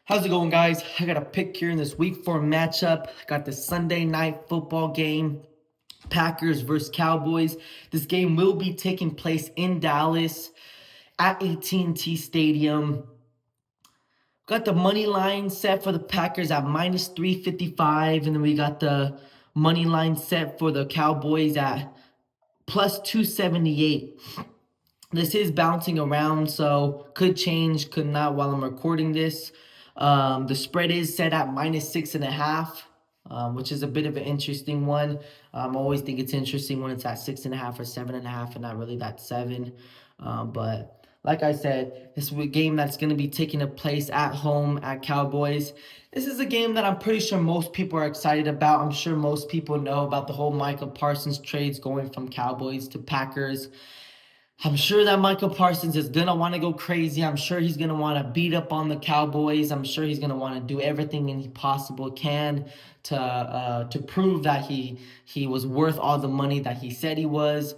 How's it going, guys? I got a pick here in this week 4 matchup. Got the Sunday night football game, Packers versus Cowboys. This game will be taking place in Dallas at AT&T Stadium. Got the money line set for the Packers at minus 355, and then we got the money line set for the Cowboys at plus 278. This is bouncing around, so could change, could not while I'm recording this. The spread is set at minus 6.5, which is a bit of an interesting one. I always think it's interesting when it's at 6.5 or 7.5 and not really that 7. But like I said, this is a game that's going to be taking place at home at Cowboys. This is a game that I'm pretty sure most people are excited about. I'm sure most people know about the whole Michael Parsons trades going from Cowboys to Packers. I'm sure that Michael Parsons is going to want to go crazy. I'm sure he's going to want to beat up on the Cowboys. I'm sure he's going to want to do everything he possible can to prove that he was worth all the money that he said he was.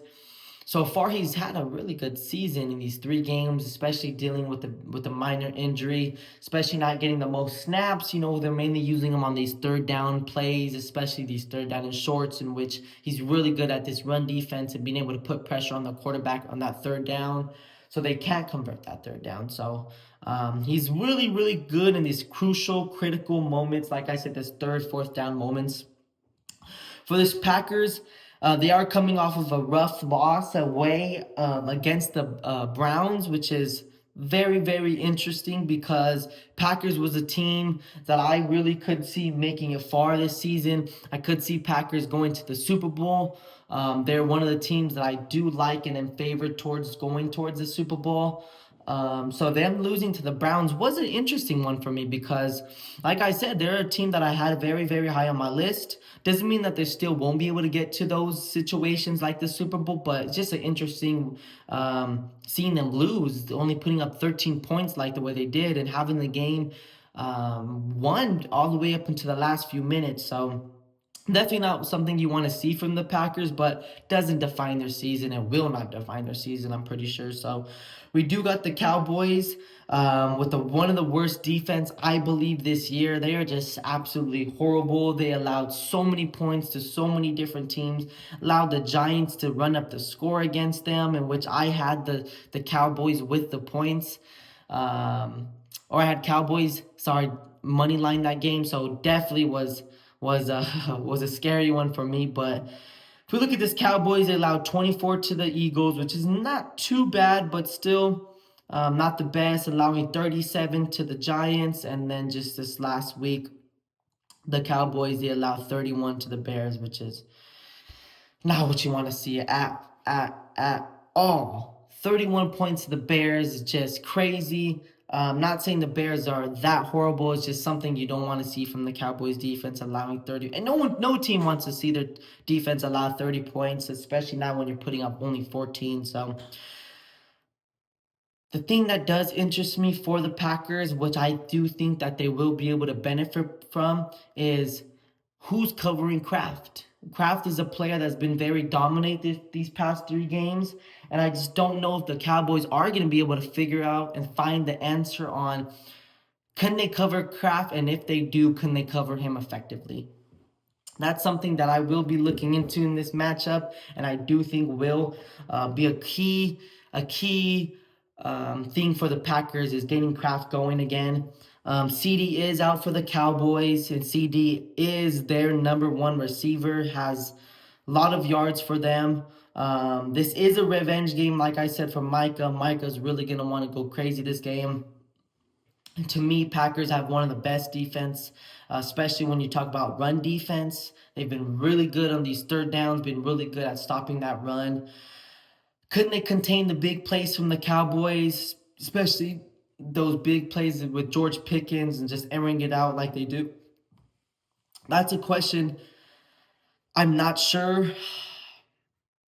So far, he's had a really good season in these 3 games, especially dealing with the minor injury, especially not getting the most snaps. They're mainly using him on these third down plays, especially these third down and shorts, in which he's really good at this run defense and being able to put pressure on the quarterback on that third down, so they can't convert that third down. So he's really, really good in these crucial, critical moments. Like I said, this third, fourth down moments. For this Packers, they are coming off of a rough loss away against the Browns, which is very, very interesting because Packers was a team that I really could see making it far this season. I could see Packers going to the Super Bowl. They're one of the teams that I do like and am favored towards going towards the Super Bowl. So them losing to the Browns was an interesting one for me because, like I said, they're a team that I had very, very high on my list. Doesn't mean that they still won't be able to get to those situations like the Super Bowl, but it's just an interesting seeing them lose, only putting up 13 points like the way they did and having the game won all the way up into the last few minutes. So definitely not something you want to see from the Packers, but doesn't define their season and will not define their season, I'm pretty sure. So we do got the Cowboys with one of the worst defense, I believe, this year. They are just absolutely horrible. They allowed so many points to so many different teams, allowed the Giants to run up the score against them, in which I had the Cowboys with the points. Or I had Cowboys, money line that game. So definitely was a scary one for me. But if we look at this Cowboys, they allowed 24 to the Eagles, which is not too bad, but still not the best, allowing 37 to the Giants. And then just this last week, the Cowboys, they allowed 31 to the Bears, which is not what you want to see at all. 31 points to the Bears is just crazy. Not saying the Bears are that horrible. It's just something you don't want to see from the Cowboys defense, allowing 30. And no team wants to see their defense allow 30 points, especially not when you're putting up only 14. So the thing that does interest me for the Packers, which I do think that they will be able to benefit from, is who's covering Kraft. Kraft is a player that's been very dominant these past 3 games, and I just don't know if the Cowboys are going to be able to figure out and find the answer on, can they cover Kraft, and if they do, can they cover him effectively? That's something that I will be looking into in this matchup, and I do think will be a key thing for the Packers is getting Kraft going again. CD is out for the Cowboys, and CD is their number 1 receiver, has a lot of yards for them. This is a revenge game, like I said, for Micah. Micah's really going to want to go crazy this game. To me, Packers have one of the best defense, especially when you talk about run defense. They've been really good on these third downs, been really good at stopping that run. Couldn't they contain the big plays from the Cowboys, especially those big plays with George Pickens and just airing it out like they do? That's a question. I'm not sure.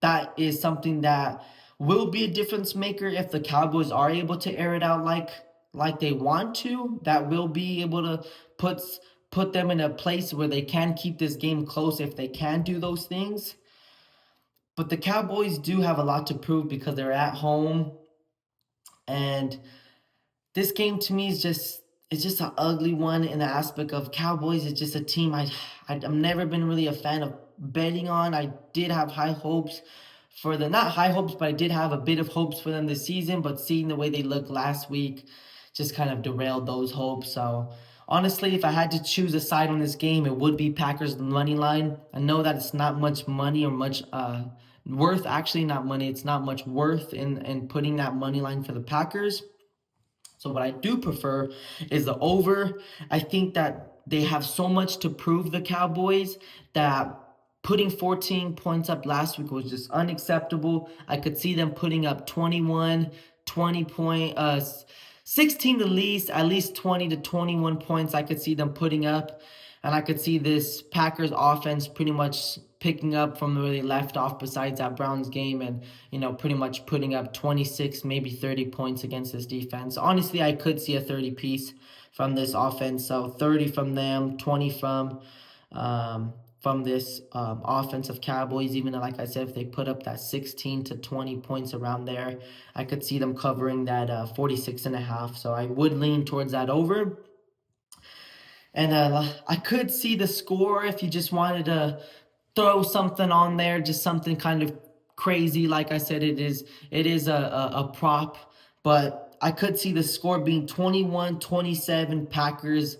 That is something that will be a difference maker if the Cowboys are able to air it out like they want to. That will be able to put them in a place where they can keep this game close if they can do those things. But the Cowboys do have a lot to prove because they're at home. And this game to me is just, it's just an ugly one in the aspect of Cowboys. It's just a team I've never been really a fan of betting on. I did have high hopes for them, not high hopes, but I did have a bit of hopes for them this season. But seeing the way they looked last week just kind of derailed those hopes. So honestly, if I had to choose a side on this game, it would be Packers money line. I know that it's not much money or much worth. Actually, not money. It's not much worth in putting that money line for the Packers. So what I do prefer is the over. I think that they have so much to prove, the Cowboys, that putting 14 points up last week was just unacceptable. I could see them putting up 21, 20 point 16 at least 20 to 21 points I could see them putting up. And I could see this Packers offense pretty much picking up from where they left off besides that Browns game, and pretty much putting up 26, maybe 30 points against this defense. Honestly, I could see a 30 piece from this offense. So 30 from them, 20 from this offensive Cowboys. Even though, like I said, if they put up that 16 to 20 points around there, I could see them covering that 46.5. So I would lean towards that over. And I could see the score if you just wanted to throw something on there, just something kind of crazy. Like I said, it is a prop, but I could see the score being 21-27 Packers.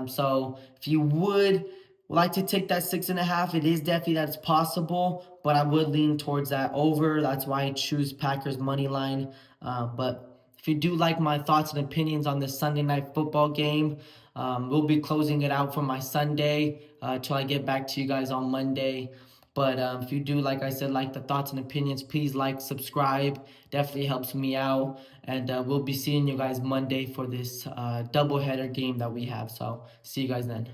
So if you would like to take that 6.5, it is definitely that's possible, but I would lean towards that over. That's why I choose Packers money line. But if you do like my thoughts and opinions on this Sunday night football game, we'll be closing it out for my Sunday till I get back to you guys on Monday. But if you do, like I said, like the thoughts and opinions, please like, subscribe. Definitely helps me out. And we'll be seeing you guys Monday for this doubleheader game that we have. So see you guys then.